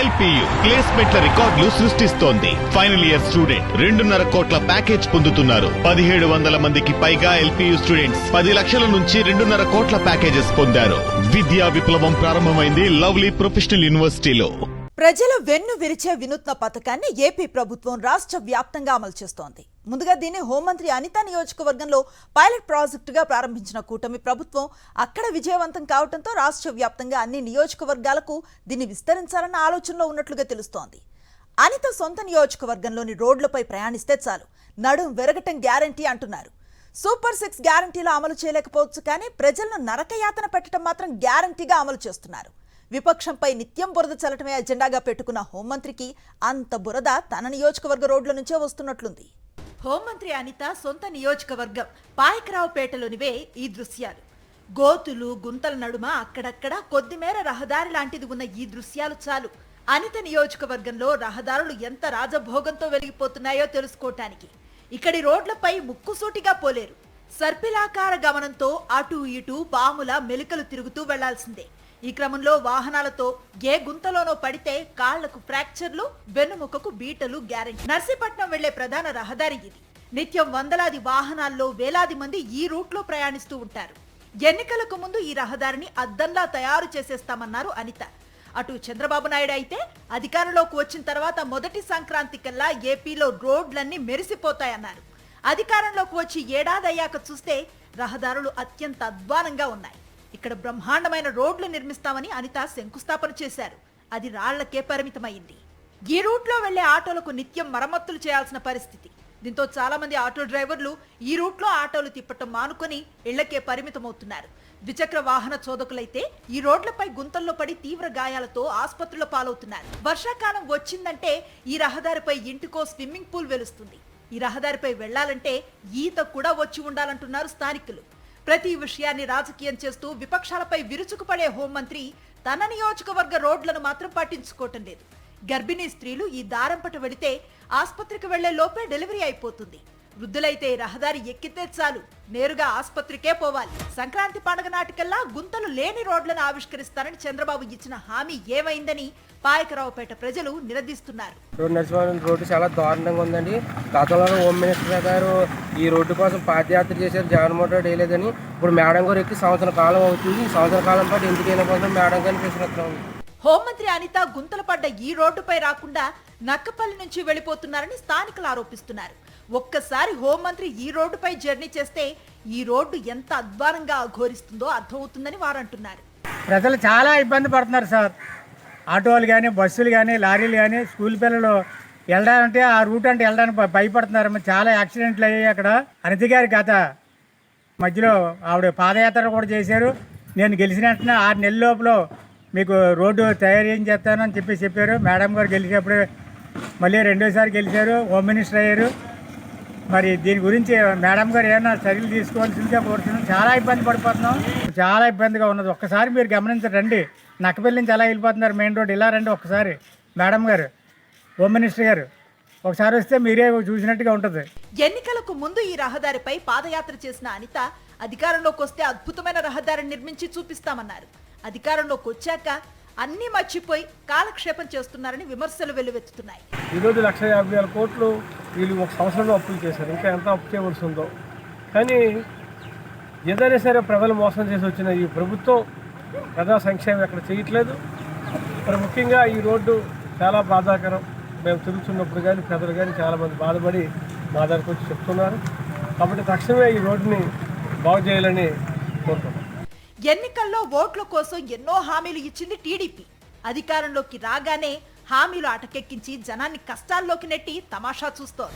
LPU ప్లేస్మెంట్ల రికార్డులు సృష్టిస్తోంది. Final year student 2.5 కోట్ల ప్యాకేజ్ పొందుతున్నారు. 1700 మందికి పైగా ఎల్పియు స్టూడెంట్స్ 10 లక్షల నుంచి 2.5 కోట్ల ప్యాకేజెస్ పొందారు. విద్యా విప్లవం ప్రారంభమైంది లవ్లీ ప్రొఫెషనల్ యూనివర్సిటీలో. ప్రజల వెన్ను విరిచే వినూత్న పథకాన్ని ఏపీ ప్రభుత్వం రాష్ట్ర వ్యాప్తంగా అమలు చేస్తోంది. ముందుగా దీన్ని హోంమంత్రి అనిత నియోజకవర్గంలో పైలట్ ప్రాజెక్టుగా ప్రారంభించిన కూటమి ప్రభుత్వం అక్కడ విజయవంతం కావడంతో రాష్ట్ర వ్యాప్తంగా అన్ని నియోజకవర్గాలకు దీన్ని విస్తరించాలన్న ఆలోచనలో ఉన్నట్లుగా తెలుస్తోంది. అనిత సొంత నియోజకవర్గంలోని రోడ్లపై ప్రయాణిస్తే చాలు నడుం విరగటం గ్యారంటీ అంటున్నారు. సూపర్ 6 గ్యారంటీలు అమలు చేయలేకపోవచ్చు, కానీ ప్రజలను నరకయాతన పెట్టడం మాత్రం గ్యారంటీగా అమలు చేస్తున్నారు. విపక్షంపై నిత్యం బురద చల్లటమే అజెండాగా పెట్టుకున్న హోంమంత్రికి అంత బురద తన నియోజకవర్గ రోడ్ల నుంచే వస్తున్నట్లుంది. హోంమంత్రి అనిత సొంత నియోజకవర్గం పాయకరావుపేటలోనివే ఈ దృశ్యాలు. గోతులు గుంతల నడుమ అక్కడక్కడ కొద్దిమేర రహదారి లాంటిది ఉన్న ఈ దృశ్యాలు చాలు అనిత నియోజకవర్గంలో రహదారులు ఎంత రాజభోగంతో వెలిగిపోతున్నాయో తెలుసుకోవటానికి. ఇక్కడి రోడ్లపై ముక్కుసూటిగా పోలేరు. సర్పిలాకార గమనంతో అటు ఇటు పాముల మెలికలు తిరుగుతూ వెళ్లాల్సిందే. ఈ క్రమంలో వాహనాలతో ఏ గుంతలోనో పడితే కాళ్లకు ఫ్రాక్చర్లు, వెన్నుముకకు బీటలు గ్యారెంటీ. నర్సీపట్నం వెళ్లే ప్రధాన రహదారి ఇది. నిత్యం వందలాది వాహనాల్లో వేలాది మంది ఈ రూట్లో ప్రయాణిస్తూ ఉంటారు. ఎన్నికలకు ముందు ఈ రహదారిని అద్దంలా తయారు చేసేస్తామన్నారు అనిత. అటు చంద్రబాబు నాయుడు అయితే అధికారంలోకి వచ్చిన తర్వాత మొదటి సంక్రాంతి కల్లా ఏపీలో రోడ్లన్నీ మెరిసిపోతాయన్నారు. అధికారంలోకి వచ్చి ఏడాది అయ్యాక చూస్తే రహదారులు అత్యంత అధ్వానంగా ఉన్నాయి. ఇక్కడ బ్రహ్మాండమైన రోడ్లు నిర్మిస్తామని అనిత శంకుస్థాపన చేశారు. అది రాళ్లకే పరిమితమైంది. ఈ రూట్లో వెళ్లే ఆటోలకు నిత్యం మరమ్మతులు చేయాల్సిన పరిస్థితి. దీంతో చాలా మంది ఆటో డ్రైవర్లు ఈ రూట్లో ఆటోలు తిప్పటం మానుకొని ఇళ్లకే పరిమితమవుతున్నారు. ద్విచక్ర వాహన చోదకులైతే ఈ రోడ్లపై గుంతల్లో పడి తీవ్ర గాయాలతో ఆసుపత్రుల పాలవుతున్నారు. వర్షాకాలం వచ్చిందంటే ఈ రహదారిపై ఇంటికో స్విమ్మింగ్ పూల్ వెలుస్తుంది. ఈ రహదారిపై వెళ్లాలంటే ఈత కూడా వచ్చి ఉండాలంటున్నారు స్థానికులు. ప్రతి విషయాన్ని రాజకీయం చేస్తూ విపక్షాలపై విరుచుకుపడే హోంమంత్రి తన నియోజకవర్గ రోడ్లను మాత్రం పట్టించుకోవటం లేదు. గర్భిణీ స్త్రీలు ఈ దారంపట వెళితే ఆసుపత్రికి వెళ్లే లోపే డెలివరీ అయిపోతుంది. వృద్ధులైతే రహదారి ఎక్కితే చాలు నేరుగా ఆసుపత్రికే పోవాలి. సంక్రాంతి పండుగ నాటికల్లా గుంతలు లేని రోడ్లను ఆవిష్కరిస్తారని చంద్రబాబు ఇచ్చిన హామీ ఏమైందని పాయకరావుపేట ప్రజలు నిలదీస్తున్నారు. రోడ్డు చాలా దారుణంగా ఉందండి. గతంలో హోమ్ మినిస్టర్ గారు ఈ రోడ్డు కోసం పాదయాత్ర చేశారు, జగన్మోహన్ రెడ్డి వేయలేదని. ఇప్పుడు మేడం గారు ఎక్కి సంవత్సరం కాలం అవుతుంది. ఈ సంవత్సర కాలం పాటు ఎందుకైనా కోసం మేడం గారిని ప్రశ్నిస్తున్నాం. హోంమంత్రి అనిత గుంతలు పడ్డ ఈ రోడ్డుపై రాకుండా నక్కపల్లి నుంచి వెళ్లిపోతున్నారని స్థానికులు ఆరోపిస్తున్నారు. ఒక్కసారి హోంమంత్రి ఈ రోడ్డుపై జర్నీ చేస్తే ఈ రోడ్డు ఎంత అధ్వానంగా అఘోరిస్తుందో అర్థమవుతుందని వారు అంటున్నారు. ప్రజలు చాలా ఇబ్బంది పడుతున్నారు సార్. ఆటోలు కానీ, బస్సులు కానీ, లారీలు కానీ, స్కూల్ పిల్లలు వెళ్ళడాలంటే ఆ రూట్ అంటే వెళ్ళడానికి భయపడుతున్నారు. చాలా యాక్సిడెంట్లు అయ్యాయి అక్కడ. అనిత గారి గత మధ్యలో ఆవిడ పాదయాత్ర కూడా చేశారు. నేను గెలిచిన వెంటనే 6 నెలల లోపల మీకు రోడ్డు తయారు ఏం చేస్తానని చెప్పారు. మేడం గారు గెలిచినప్పుడు మళ్ళీ రెండోసారి గెలిచారు, హోమ్ మినిస్టర్ అయ్యారు. మరి దీని గురించి మేడం గారు ఏమైనా చర్యలు తీసుకోవాల్సిందిగా కోరుతున్నాం. చాలా ఇబ్బంది పడిపోతున్నాం, చాలా ఇబ్బందిగా ఉన్నది. ఒక్కసారి మీరు గమనించండి. నక్కపల్లి నుంచి ఎలా వెళ్ళిపోతున్నారు మెయిన్ రోడ్, ఇలా రండి ఒక్కసారి. మేడం గారు, హోమ్ మినిస్టర్ గారు ఒకసారి వస్తే మీరే చూసినట్టుగా ఉంటుంది. ఎన్నికలకు ముందు ఈ రహదారిపై పాదయాత్ర చేసిన అనిత అధికారంలోకి వస్తే అద్భుతమైన రహదారిని నిర్మించి చూపిస్తామన్నారు. అధికారంలోకి వచ్చాక అన్ని మర్చిపోయి కాలక్షేపం చేస్తున్నారని విమర్శలు వెల్లువెత్తుతున్నాయి. ఈరోజు 1,50,000 కోట్లు వీళ్ళు ఒక సంవత్సరంలో అప్పులు చేశారు. ఇంకా ఎంత అప్పు చేయవలసి ఉందో. కానీ ఏదైనా సరే ప్రజలు మోసం చేసి వచ్చిన ఈ ప్రభుత్వం ప్రజా సంక్షేమం ఎక్కడ చేయట్లేదు. మరి ముఖ్యంగా ఈ రోడ్డు చాలా బాధాకరం. మేము తిరుగుతున్నప్పుడు కానీ ప్రజలు కానీ చాలామంది బాధపడి మా దగ్గరకు వచ్చి చెప్తున్నారు. కాబట్టి తక్షణమే ఈ రోడ్డుని బాగు చేయాలని కోరుతున్నాం. ఎన్నికల్లో ఓట్ల కోసం ఎన్నో హామీలు ఇచ్చింది టీడీపీ. అధికారంలోకి రాగానే హామీలు అటకెక్కించి జనాన్ని కష్టాల్లోకి నెట్టి తమాషా చూస్తోంది.